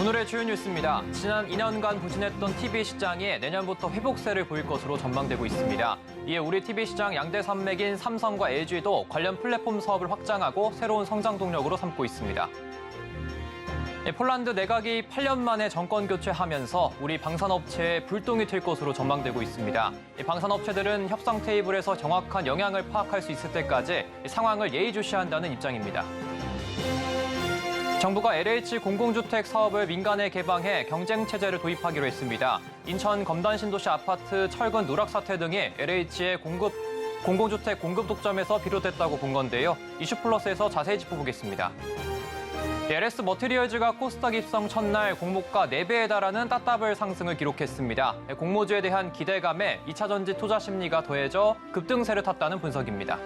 오늘의 주요 뉴스입니다. 지난 2년간 부진했던 TV 시장이 내년부터 회복세를 보일 것으로 전망되고 있습니다. 이에 우리 TV 시장 양대 산맥인 삼성과 LG도 관련 플랫폼 사업을 확장하고 새로운 성장 동력으로 삼고 있습니다. 폴란드 내각이 8년 만에 정권 교체하면서 우리 방산업체에 불똥이 튈 것으로 전망되고 있습니다. 방산업체들은 협상 테이블에서 정확한 영향을 파악할 수 있을 때까지 상황을 예의주시한다는 입장입니다. 정부가 LH 공공주택 사업을 민간에 개방해 경쟁체제를 도입하기로 했습니다. 인천 검단 신도시 아파트 철근 누락 사태 등이 LH의 공공주택 공급 독점에서 비롯됐다고 본 건데요. 이슈플러스에서 자세히 짚어보겠습니다. LS 머티리얼즈가 코스닥 입성 첫날 공모가 4배에 달하는 따따블 상승을 기록했습니다. 공모주에 대한 기대감에 2차전지 투자 심리가 더해져 급등세를 탔다는 분석입니다.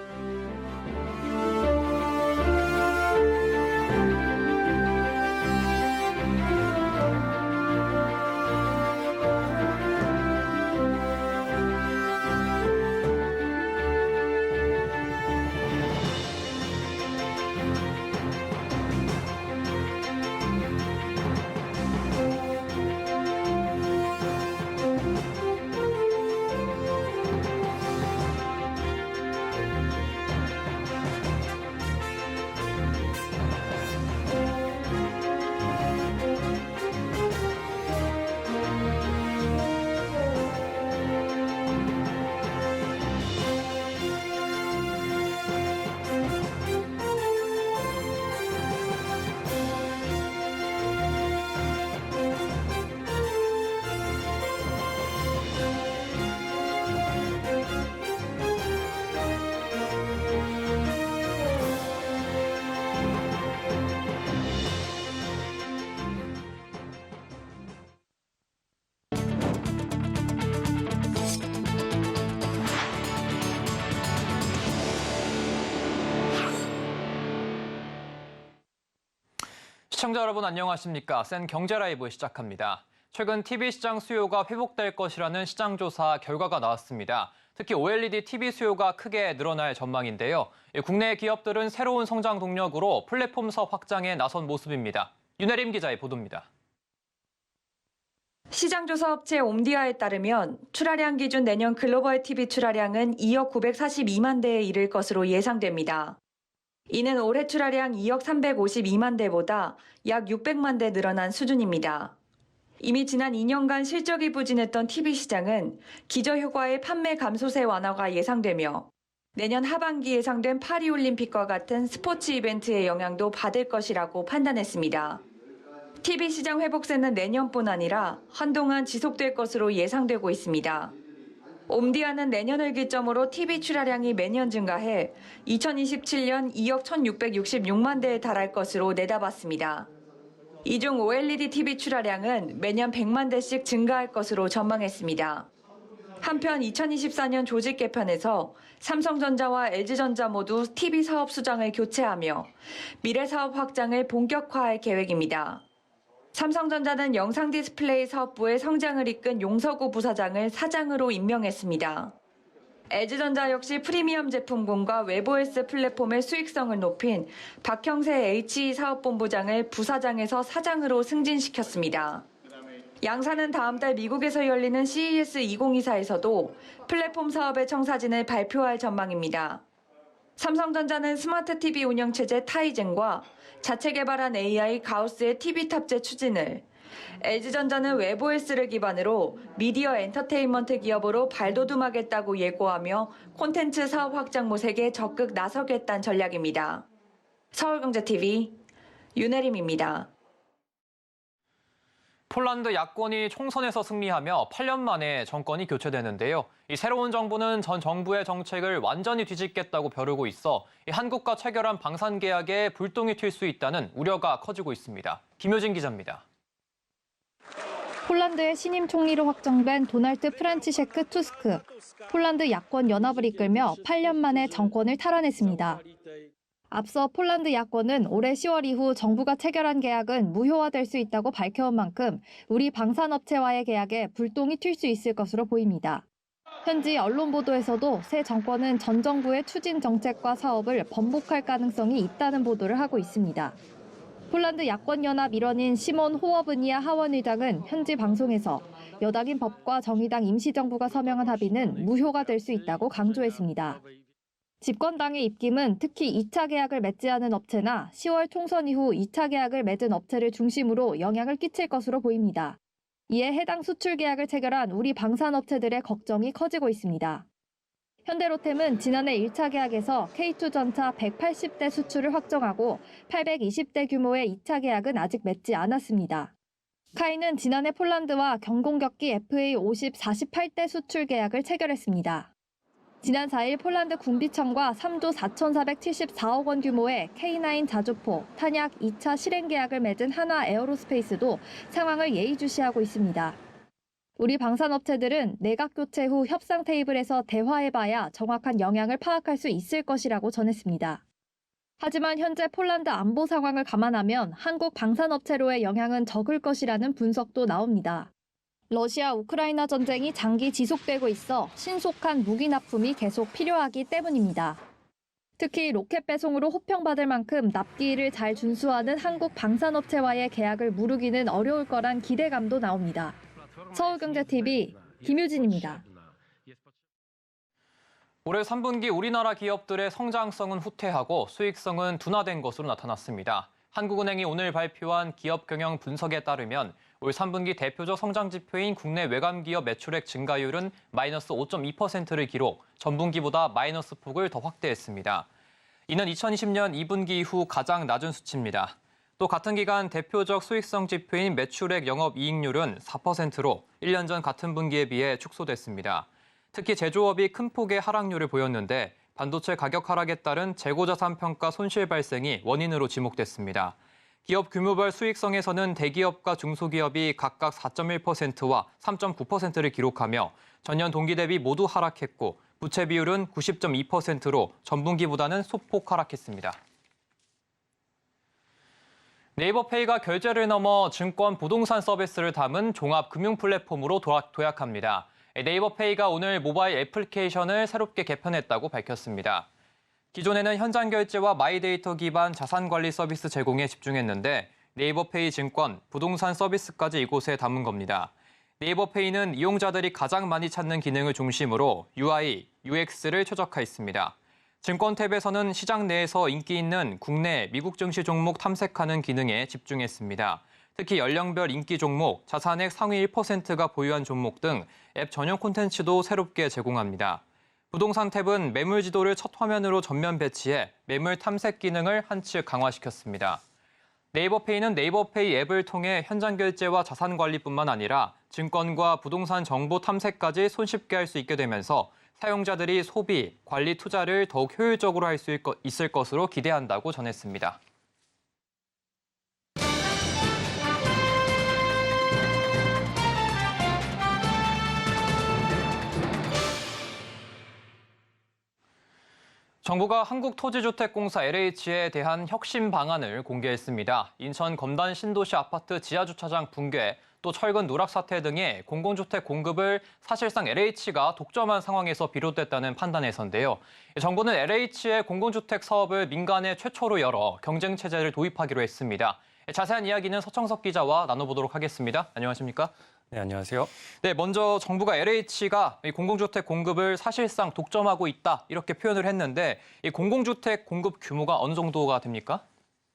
시청자 여러분 안녕하십니까? 센 경제라이브 시작합니다. 최근 TV 시장 수요가 회복될 것이라는 시장조사 결과가 나왔습니다. 특히 OLED TV 수요가 크게 늘어날 전망인데요. 국내 기업들은 새로운 성장 동력으로 플랫폼 사업 확장에 나선 모습입니다. 윤혜림 기자의 보도입니다. 시장조사 업체 옴디아에 따르면 출하량 기준 내년 글로벌 TV 출하량은 2억 942만 대에 이를 것으로 예상됩니다. 이는 올해 출하량 2억 352만 대보다 약 600만 대 늘어난 수준입니다. 이미 지난 2년간 실적이 부진했던 TV 시장은 기저효과의 판매 감소세 완화가 예상되며 내년 하반기 예상된 파리올림픽과 같은 스포츠 이벤트의 영향도 받을 것이라고 판단했습니다. TV 시장 회복세는 내년뿐 아니라 한동안 지속될 것으로 예상되고 있습니다. 옴디아는 내년을 기점으로 TV 출하량이 매년 증가해 2027년 2억 1,666만 대에 달할 것으로 내다봤습니다. 이 중 OLED TV 출하량은 매년 100만 대씩 증가할 것으로 전망했습니다. 한편 2024년 조직 개편에서 삼성전자와 LG전자 모두 TV 사업 수장을 교체하며 미래 사업 확장을 본격화할 계획입니다. 삼성전자는 영상 디스플레이 사업부의 성장을 이끈 용서구 부사장을 사장으로 임명했습니다. LG전자 역시 프리미엄 제품군과 웨브OS 플랫폼의 수익성을 높인 박형세 HE 사업본부장을 부사장에서 사장으로 승진시켰습니다. 양사는 다음 달 미국에서 열리는 CES 2024에서도 플랫폼 사업의 청사진을 발표할 전망입니다. 삼성전자는 스마트 TV 운영체제 타이젠과 자체 개발한 AI 가우스의 TV 탑재 추진을, LG전자는 웨브OS를 기반으로 미디어 엔터테인먼트 기업으로 발돋움하겠다고 예고하며 콘텐츠 사업 확장 모색에 적극 나서겠다는 전략입니다. 서울경제TV 윤혜림입니다. 폴란드 야권이 총선에서 승리하며 8년 만에 정권이 교체되는데요. 이 새로운 정부는 전 정부의 정책을 완전히 뒤집겠다고 벼르고 있어 한국과 체결한 방산 계약에 불똥이 튈 수 있다는 우려가 커지고 있습니다. 김효진 기자입니다. 폴란드의 신임 총리로 확정된 도널드 프란치셰크 투스크. 폴란드 야권 연합을 이끌며 8년 만에 정권을 탈환했습니다. 앞서 폴란드 야권은 올해 10월 이후 정부가 체결한 계약은 무효화될 수 있다고 밝혀온 만큼 우리 방산업체와의 계약에 불똥이 튈 수 있을 것으로 보입니다. 현지 언론 보도에서도 새 정권은 전 정부의 추진 정책과 사업을 번복할 가능성이 있다는 보도를 하고 있습니다. 폴란드 야권연합 일원인 시몬 호어브니아 하원의장은 현지 방송에서 여당인 법과 정의당 임시정부가 서명한 합의는 무효가 될 수 있다고 강조했습니다. 집권당의 입김은 특히 2차 계약을 맺지 않은 업체나 10월 총선 이후 2차 계약을 맺은 업체를 중심으로 영향을 끼칠 것으로 보입니다. 이에 해당 수출 계약을 체결한 우리 방산업체들의 걱정이 커지고 있습니다. 현대로템은 지난해 1차 계약에서 K2 전차 180대 수출을 확정하고 820대 규모의 2차 계약은 아직 맺지 않았습니다. 카이는 지난해 폴란드와 경공격기 FA50 48대 수출 계약을 체결했습니다. 지난 4일 폴란드 군비청과 3조 4,474억 원 규모의 K9 자주포, 탄약 2차 실행 계약을 맺은 하나 에어로스페이스도 상황을 예의주시하고 있습니다. 우리 방산업체들은 내각 교체 후 협상 테이블에서 대화해봐야 정확한 영향을 파악할 수 있을 것이라고 전했습니다. 하지만 현재 폴란드 안보 상황을 감안하면 한국 방산업체로의 영향은 적을 것이라는 분석도 나옵니다. 러시아 우크라이나 전쟁이 장기 지속되고 있어 신속한 무기 납품이 계속 필요하기 때문입니다. 특히 로켓 배송으로 호평받을 만큼 납기일을 잘 준수하는 한국 방산업체와의 계약을 무르기는 어려울 거란 기대감도 나옵니다. 서울경제TV 김유진입니다. 올해 3분기 우리나라 기업들의 성장성은 후퇴하고 수익성은 둔화된 것으로 나타났습니다. 한국은행이 오늘 발표한 기업 경영 분석에 따르면 올 3분기 대표적 성장 지표인 국내 외감 기업 매출액 증가율은 마이너스 5.2%를 기록, 전분기보다 마이너스 폭을 더 확대했습니다. 이는 2020년 2분기 이후 가장 낮은 수치입니다. 또 같은 기간 대표적 수익성 지표인 매출액 영업이익률은 4%로 1년 전 같은 분기에 비해 축소됐습니다. 특히 제조업이 큰 폭의 하락률을 보였는데 반도체 가격 하락에 따른 재고자산 평가 손실 발생이 원인으로 지목됐습니다. 기업 규모별 수익성에서는 대기업과 중소기업이 각각 4.1%와 3.9%를 기록하며 전년 동기 대비 모두 하락했고 부채 비율은 90.2%로 전분기보다는 소폭 하락했습니다. 네이버페이가 결제를 넘어 증권, 부동산 서비스를 담은 종합 금융 플랫폼으로 도약합니다. 네이버페이가 오늘 모바일 애플리케이션을 새롭게 개편했다고 밝혔습니다. 기존에는 현장 결제와 마이데이터 기반 자산 관리 서비스 제공에 집중했는데 네이버페이 증권, 부동산 서비스까지 이곳에 담은 겁니다. 네이버페이는 이용자들이 가장 많이 찾는 기능을 중심으로 UI, UX를 최적화했습니다. 증권 탭에서는 시장 내에서 인기 있는 국내, 미국 증시 종목 탐색하는 기능에 집중했습니다. 특히 연령별 인기 종목, 자산액 상위 1%가 보유한 종목 등 앱 전용 콘텐츠도 새롭게 제공합니다. 부동산 탭은 매물 지도를 첫 화면으로 전면 배치해 매물 탐색 기능을 한층 강화시켰습니다. 네이버페이는 네이버페이 앱을 통해 현장 결제와 자산 관리뿐만 아니라 증권과 부동산 정보 탐색까지 손쉽게 할 수 있게 되면서 사용자들이 소비, 관리, 투자를 더욱 효율적으로 할 수 있을 것으로 기대한다고 전했습니다. 정부가 한국토지주택공사 LH에 대한 혁신 방안을 공개했습니다. 인천 검단 신도시 아파트 지하주차장 붕괴, 또 철근 누락 사태 등의 공공주택 공급을 사실상 LH가 독점한 상황에서 비롯됐다는 판단에서인데요. 정부는 LH의 공공주택 사업을 민간에 최초로 열어 경쟁체제를 도입하기로 했습니다. 자세한 이야기는 서청석 기자와 나눠보도록 하겠습니다. 안녕하십니까? 네, 안녕하세요. 네, 먼저 정부가 LH가 이 공공주택 공급을 사실상 독점하고 있다 이렇게 표현을 했는데 이 공공주택 공급 규모가 어느 정도가 됩니까?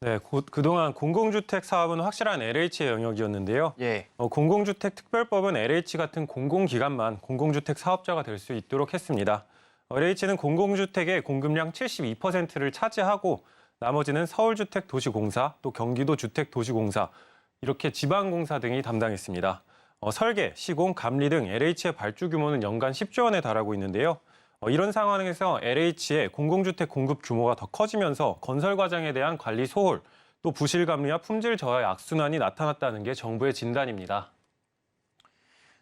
네, 그동안 공공주택 사업은 확실한 LH의 영역이었는데요. 예. 공공주택 특별법은 LH 같은 공공기관만 공공주택 사업자가 될 수 있도록 했습니다. LH는 공공주택의 공급량 72%를 차지하고 나머지는 서울주택도시공사, 또 경기도주택도시공사, 이렇게 지방공사 등이 담당했습니다. 설계, 시공, 감리 등 LH의 발주 규모는 연간 10조 원에 달하고 있는데요. 이런 상황에서 LH의 공공주택 공급 규모가 더 커지면서 건설 과정에 대한 관리 소홀, 또 부실 감리와 품질 저하의 악순환이 나타났다는 게 정부의 진단입니다.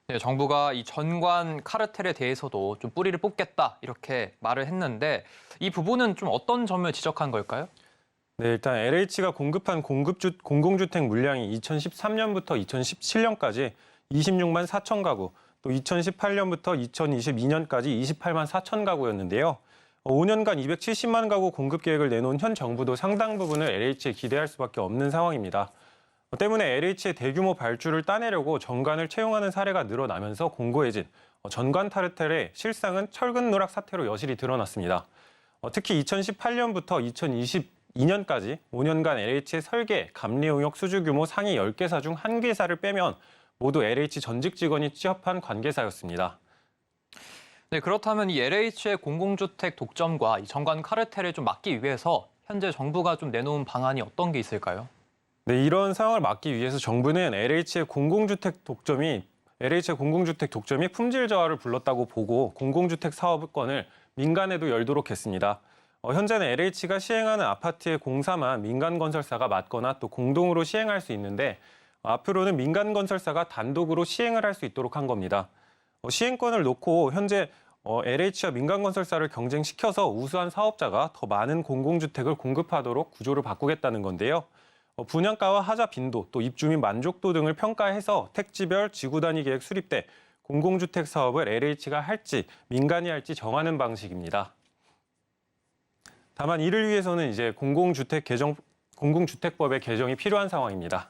네, 정부가 이 전관 카르텔에 대해서도 좀 뿌리를 뽑겠다 이렇게 말을 했는데 이 부분은 좀 어떤 점을 지적한 걸까요? 네, 일단 LH가 공급한 공공주택 물량이 2013년부터 2017년까지 26만 4천 가구, 또 2018년부터 2022년까지 28만 4천 가구였는데요. 5년간 270만 가구 공급 계획을 내놓은 현 정부도 상당 부분을 LH에 기대할 수밖에 없는 상황입니다. 때문에 LH의 대규모 발주를 따내려고 전관을 채용하는 사례가 늘어나면서 공고해진 전관 타르텔의 실상은 철근 누락 사태로 여실히 드러났습니다. 특히 2018년부터 2022년까지 5년간 LH의 설계, 감리 용역 수주 규모 상위 10개사 중 1개사를 빼면 모두 LH 전직 직원이 취업한 관계사였습니다. 네, 그렇다면 이 LH의 공공주택 독점과 이 전관 카르텔을 좀 막기 위해서 현재 정부가 좀 내놓은 방안이 어떤 게 있을까요? 네, 이런 상황을 막기 위해서 정부는 LH의 공공주택 독점이 품질 저하를 불렀다고 보고 공공주택 사업권을 민간에도 열도록 했습니다. 현재는 LH가 시행하는 아파트의 공사만 민간 건설사가 맡거나 또 공동으로 시행할 수 있는데 앞으로는 민간 건설사가 단독으로 시행을 할 수 있도록 한 겁니다. 시행권을 놓고 현재 LH와 민간 건설사를 경쟁시켜서 우수한 사업자가 더 많은 공공주택을 공급하도록 구조를 바꾸겠다는 건데요. 분양가와 하자 빈도, 또 입주민 만족도 등을 평가해서 택지별 지구 단위 계획 수립 때 공공주택 사업을 LH가 할지 민간이 할지 정하는 방식입니다. 다만 이를 위해서는 이제 공공주택법의 개정이 필요한 상황입니다.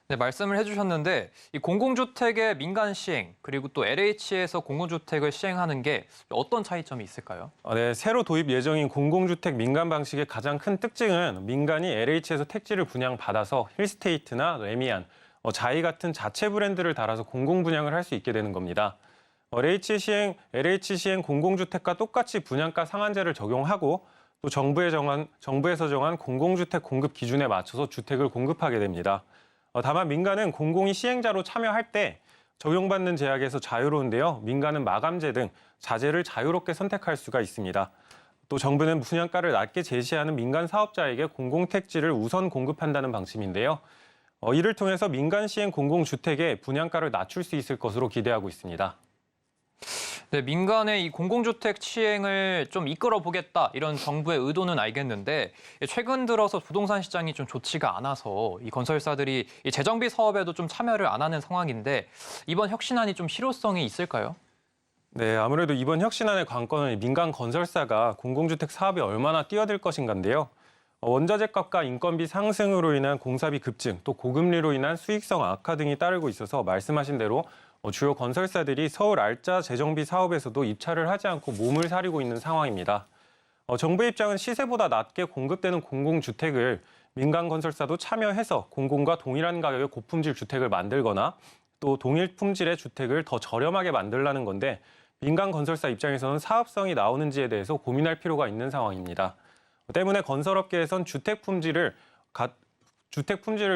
네, 말씀을 해주셨는데 이 공공주택의 민간 시행 그리고 또 LH에서 공공주택을 시행하는 게 어떤 차이점이 있을까요? 네, 새로 도입 예정인 공공주택 민간 방식의 가장 큰 특징은 민간이 LH에서 택지를 분양받아서 힐스테이트나 레미안, 자이 같은 자체 브랜드를 달아서 공공 분양을 할 수 있게 되는 겁니다. LH 시행 공공주택과 똑같이 분양가 상한제를 적용하고 또 정부에서 정한 공공주택 공급 기준에 맞춰서 주택을 공급하게 됩니다. 다만 민간은 공공이 시행자로 참여할 때 적용받는 제약에서 자유로운데요. 민간은 마감재 등 자재를 자유롭게 선택할 수가 있습니다. 또 정부는 분양가를 낮게 제시하는 민간 사업자에게 공공택지를 우선 공급한다는 방침인데요. 이를 통해서 민간 시행 공공주택의 분양가를 낮출 수 있을 것으로 기대하고 있습니다. 네, 민간의 이 공공주택 시행을 좀 이끌어 보겠다 이런 정부의 의도는 알겠는데 최근 들어서 부동산 시장이 좀 좋지가 않아서 이 건설사들이 이 재정비 사업에도 좀 참여를 안 하는 상황인데 이번 혁신안이 좀 실효성이 있을까요? 네, 아무래도 이번 혁신안의 관건은 민간 건설사가 공공주택 사업에 얼마나 뛰어들 것인가인데요. 원자재 값과 인건비 상승으로 인한 공사비 급증, 또 고금리로 인한 수익성 악화 등이 따르고 있어서 말씀하신 대로 주요 건설사들이 서울 알짜 재정비 사업에서도 입찰을 하지 않고 몸을 사리고 있는 상황입니다. 정부의 입장은 시세보다 낮게 공급되는 공공주택을 민간 건설사도 참여해서 공공과 동일한 가격의 고품질 주택을 만들거나 또 동일 품질의 주택을 더 저렴하게 만들라는 건데 민간 건설사 입장에서는 사업성이 나오는지에 대해서 고민할 필요가 있는 상황입니다. 때문에 건설업계에선 주택 품질을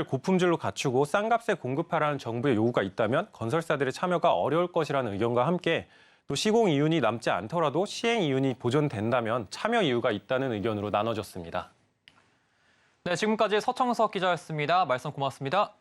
고품질로 갖추고 싼 값에 공급하라는 정부의 요구가 있다면 건설사들의 참여가 어려울 것이라는 의견과 함께 또 시공 이윤이 남지 않더라도 시행 이윤이 보존된다면 참여 이유가 있다는 의견으로 나눠졌습니다. 네, 지금까지 서청석 기자였습니다. 말씀 고맙습니다.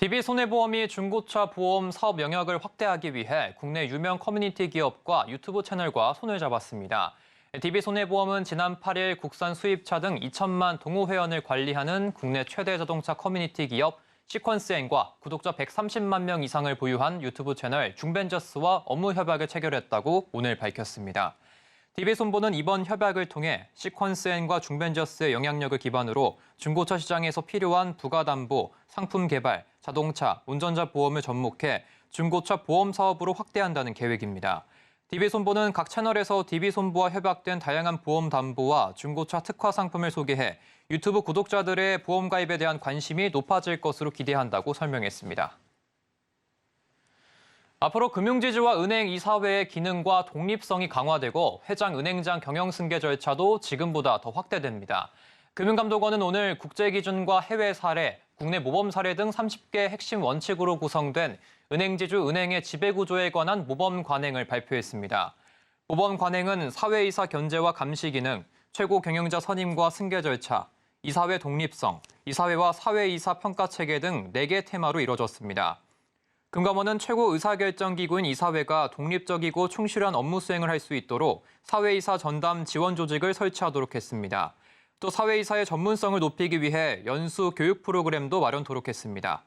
DB손해보험이 중고차 보험 사업 영역을 확대하기 위해 국내 유명 커뮤니티 기업과 유튜브 채널과 손을 잡았습니다. DB손해보험은 지난 8일 국산 수입차 등 2천만 동호회원을 관리하는 국내 최대 자동차 커뮤니티 기업 시퀀스N과 구독자 130만 명 이상을 보유한 유튜브 채널 중벤저스와 업무 협약을 체결했다고 오늘 밝혔습니다. DB손보는 이번 협약을 통해 시퀀스N과 중벤저스의 영향력을 기반으로 중고차 시장에서 필요한 부가담보, 상품 개발, 자동차, 운전자 보험을 접목해 중고차 보험 사업으로 확대한다는 계획입니다. DB손보는 각 채널에서 DB손보와 협약된 다양한 보험 담보와 중고차 특화 상품을 소개해 유튜브 구독자들의 보험 가입에 대한 관심이 높아질 것으로 기대한다고 설명했습니다. 앞으로 금융지주와 은행 이사회의 기능과 독립성이 강화되고 회장 은행장 경영승계 절차도 지금보다 더 확대됩니다. 금융감독원은 오늘 국제기준과 해외 사례, 국내 모범 사례 등 30개 핵심 원칙으로 구성된 은행지주 은행의 지배구조에 관한 모범 관행을 발표했습니다. 모범 관행은 사회이사 견제와 감시 기능, 최고 경영자 선임과 승계 절차, 이사회 독립성, 이사회와 사회이사 평가 체계 등 4개 테마로 이뤄졌습니다. 금감원은 최고 의사결정기구인 이사회가 독립적이고 충실한 업무 수행을 할 수 있도록 사회이사 전담 지원 조직을 설치하도록 했습니다. 또 사회이사의 전문성을 높이기 위해 연수 교육 프로그램도 마련토록 했습니다.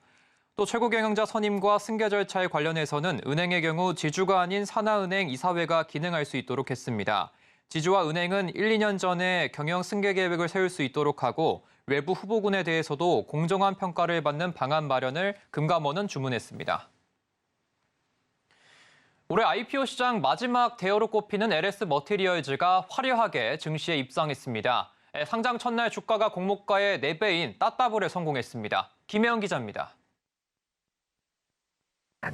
또 최고경영자 선임과 승계 절차에 관련해서는 은행의 경우 지주가 아닌 산하은행 이사회가 기능할 수 있도록 했습니다. 지주와 은행은 1, 2년 전에 경영 승계 계획을 세울 수 있도록 하고 외부 후보군에 대해서도 공정한 평가를 받는 방안 마련을 금감원은 주문했습니다. 올해 IPO 시장 마지막 대어로 꼽히는 LS 머티리얼즈가 화려하게 증시에 입상했습니다. 상장 첫날 주가가 공모가의 4배인 따따블에 성공했습니다. 김혜영 기자입니다.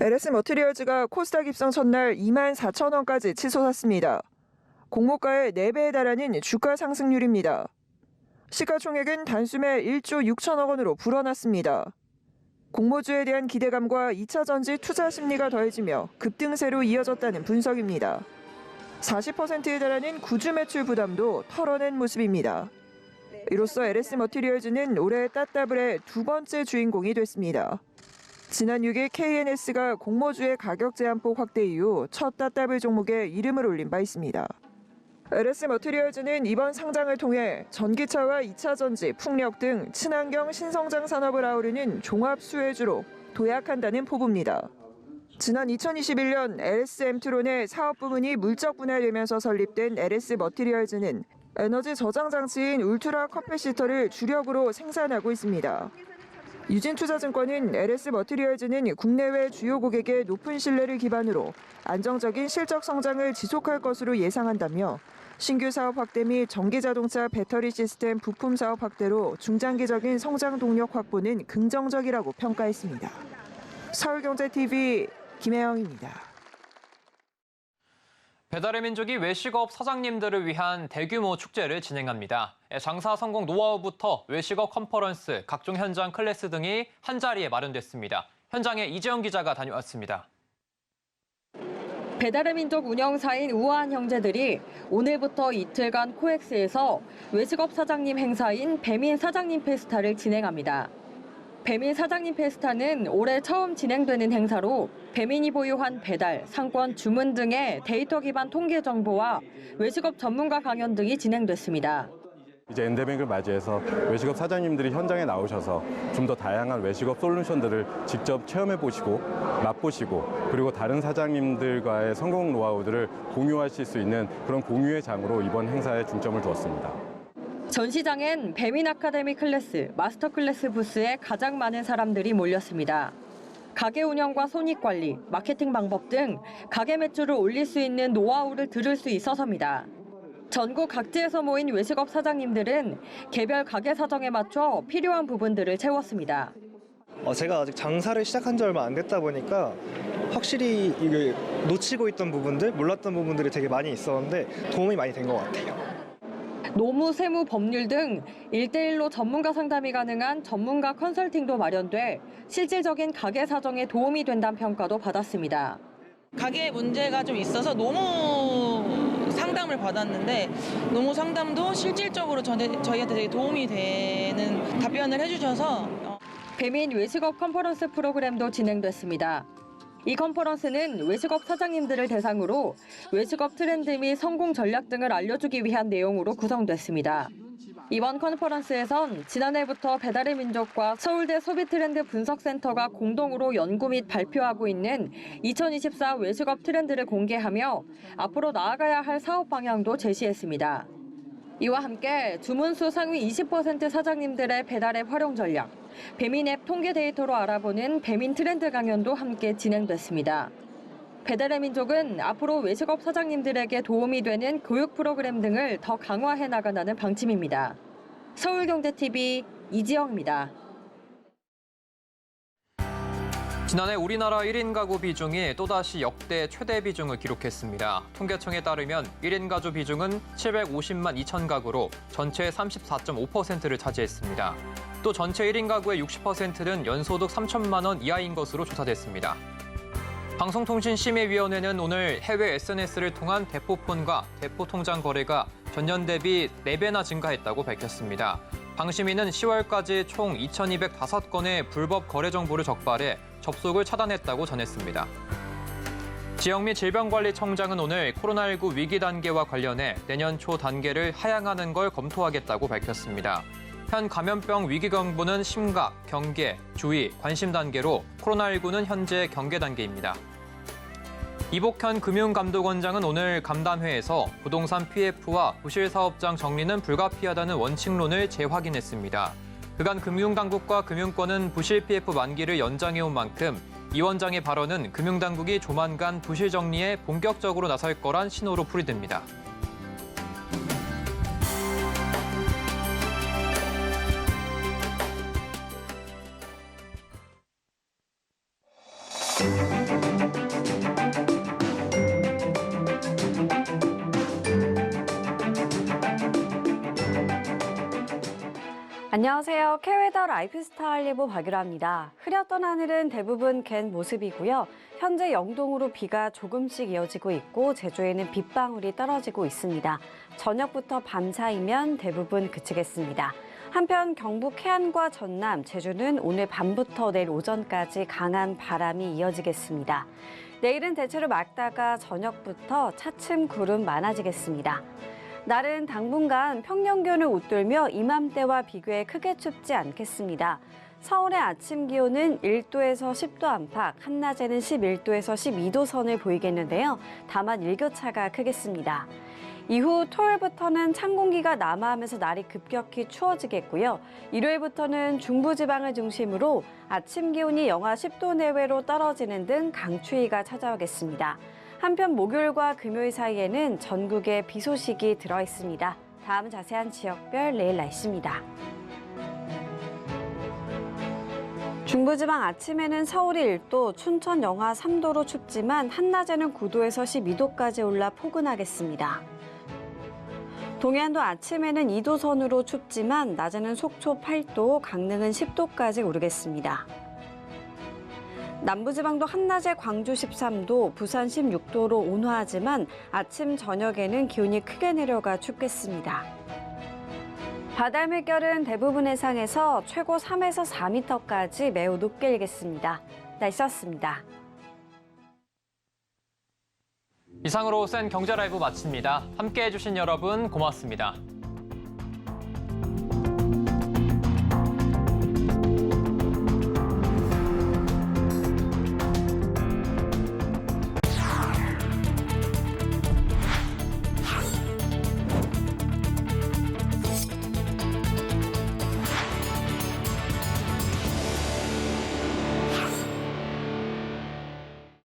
LS 머티리얼즈가 코스닥 입상 첫날 24,000원까지 치솟았습니다. 공모가의 4배에 달하는 주가 상승률입니다. 시가총액은 단숨에 1조 6천억 원으로 불어났습니다. 공모주에 대한 기대감과 2차 전지 투자 심리가 더해지며 급등세로 이어졌다는 분석입니다. 40%에 달하는 구주 매출 부담도 털어낸 모습입니다. 이로써 LS 머티리얼즈는 올해 따따블의 두 번째 주인공이 됐습니다. 지난 6일 KNS가 공모주의 가격 제한폭 확대 이후 첫 따따블 종목에 이름을 올린 바 있습니다. LS 머티리얼즈는 이번 상장을 통해 전기차와 2차 전지, 풍력 등 친환경 신성장 산업을 아우르는 종합 수혜주로 도약한다는 포부입니다. 지난 2021년 LS 엠트론의 사업 부문이 물적 분할되면서 설립된 LS 머티리얼즈는 에너지 저장 장치인 울트라 커패시터를 주력으로 생산하고 있습니다. 유진투자증권은 LS 머티리얼즈는 국내외 주요 고객의 높은 신뢰를 기반으로 안정적인 실적 성장을 지속할 것으로 예상한다며 신규 사업 확대 및 전기자동차 배터리 시스템 부품 사업 확대로 중장기적인 성장 동력 확보는 긍정적이라고 평가했습니다. 서울경제TV 김혜영입니다. 배달의 민족이 외식업 사장님들을 위한 대규모 축제를 진행합니다. 장사 성공 노하우부터 외식업 컨퍼런스, 각종 현장 클래스 등이 한자리에 마련됐습니다. 현장에 이재영 기자가 다녀왔습니다. 배달의 민족 운영사인 우아한 형제들이 오늘부터 이틀간 코엑스에서 외식업 사장님 행사인 배민 사장님 페스타를 진행합니다. 배민 사장님 페스타는 올해 처음 진행되는 행사로 배민이 보유한 배달, 상권, 주문 등의 데이터 기반 통계 정보와 외식업 전문가 강연 등이 진행됐습니다. 이제 엔데믹을 맞이해서 외식업 사장님들이 현장에 나오셔서 좀 더 다양한 외식업 솔루션들을 직접 체험해 보시고 맛보시고 그리고 다른 사장님들과의 성공 노하우들을 공유하실 수 있는 그런 공유의 장으로 이번 행사에 중점을 두었습니다. 전시장엔 배민 아카데미 클래스, 마스터 클래스 부스에 가장 많은 사람들이 몰렸습니다. 가게 운영과 손익 관리, 마케팅 방법 등 가게 매출을 올릴 수 있는 노하우를 들을 수 있어서입니다. 전국 각지에서 모인 외식업 사장님들은 개별 가게 사정에 맞춰 필요한 부분들을 채웠습니다. 제가 아직 장사를 시작한 지 얼마 안 됐다 보니까 확실히 이게 놓치고 있던 부분들, 몰랐던 부분들이 되게 많이 있었는데 도움이 많이 된 것 같아요. 노무, 세무, 법률 등 1대1로 전문가 상담이 가능한 전문가 컨설팅도 마련돼 실질적인 가게 사정에 도움이 된다는 평가도 받았습니다. 가게 문제가 좀 있어서 노무 상담을 받았는데 노무 상담도 실질적으로 저희한테 되게 도움이 되는 답변을 해주셔서 배민 외식업 컨퍼런스 프로그램도 진행됐습니다. 이 컨퍼런스는 외식업 사장님들을 대상으로 외식업 트렌드 및 성공 전략 등을 알려주기 위한 내용으로 구성됐습니다. 이번 컨퍼런스에선 지난해부터 배달의 민족과 서울대 소비트렌드 분석센터가 공동으로 연구 및 발표하고 있는 2024 외식업 트렌드를 공개하며 앞으로 나아가야 할 사업 방향도 제시했습니다. 이와 함께 주문수 상위 20% 사장님들의 배달앱 활용 전략, 배민앱 통계 데이터로 알아보는 배민 트렌드 강연도 함께 진행됐습니다. 배달의 민족은 앞으로 외식업 사장님들에게 도움이 되는 교육 프로그램 등을 더 강화해 나가는 방침입니다. 서울경제TV 이지영입니다. 지난해 우리나라 1인 가구 비중이 또다시 역대 최대 비중을 기록했습니다. 통계청에 따르면 1인 가구 비중은 750만 2천 가구로 전체의 34.5%를 차지했습니다. 또 전체 1인 가구의 60%는 연소득 3천만 원 이하인 것으로 조사됐습니다. 방송통신심의위원회는 오늘 해외 SNS를 통한 대포폰과 대포통장 거래가 전년 대비 4배나 증가했다고 밝혔습니다. 방심위는 10월까지 총 2,205건의 불법 거래 정보를 적발해 접속을 차단했다고 전했습니다. 지영미 질병관리청장은 오늘 코로나19 위기 단계와 관련해 내년 초 단계를 하향하는 걸 검토하겠다고 밝혔습니다. 현 감염병 위기 경보는 심각, 경계, 주의, 관심 단계로 코로나19는 현재 경계 단계입니다. 이복현 금융감독원장은 오늘 감담회에서 부동산 PF와 부실사업장 정리는 불가피하다는 원칙론을 재확인했습니다. 그간 금융당국과 금융권은 부실 PF 만기를 연장해온 만큼 이 원장의 발언은 금융당국이 조만간 부실 정리에 본격적으로 나설 거란 신호로 풀이됩니다. 안녕하세요. 캐웨더 라이프스타 할리보 박유라입니다. 흐렸던 하늘은 대부분 갠 모습이고요. 현재 영동으로 비가 조금씩 이어지고 있고 제주에는 빗방울이 떨어지고 있습니다. 저녁부터 밤 사이면 대부분 그치겠습니다. 한편 경북 해안과 전남, 제주는 오늘 밤부터 내일 오전까지 강한 바람이 이어지겠습니다. 내일은 대체로 맑다가 저녁부터 차츰 구름 많아지겠습니다. 날은 당분간 평년 기온을 웃돌며 이맘때와 비교해 크게 춥지 않겠습니다. 서울의 아침 기온은 1도에서 10도 안팎, 한낮에는 11도에서 12도 선을 보이겠는데요. 다만 일교차가 크겠습니다. 이후 토요일부터는 찬 공기가 남하하면서 날이 급격히 추워지겠고요. 일요일부터는 중부지방을 중심으로 아침 기온이 영하 10도 내외로 떨어지는 등 강추위가 찾아오겠습니다. 한편 목요일과 금요일 사이에는 전국에 비 소식이 들어있습니다. 다음 자세한 지역별 내일 날씨입니다. 중부지방 아침에는 서울이 1도, 춘천 영하 3도로 춥지만 한낮에는 9도에서 12도까지 올라 포근하겠습니다. 동해안도 아침에는 2도 선으로 춥지만 낮에는 속초 8도, 강릉은 10도까지 오르겠습니다. 남부지방도 한낮에 광주 13도, 부산 16도로 온화하지만 아침, 저녁에는 기온이 크게 내려가 춥겠습니다. 바다 물결은 대부분 해상에서 최고 3에서 4m까지 매우 높게 일겠습니다. 날씨였습니다. 이상으로 센 경제 라이브 마칩니다. 함께해 주신 여러분 고맙습니다.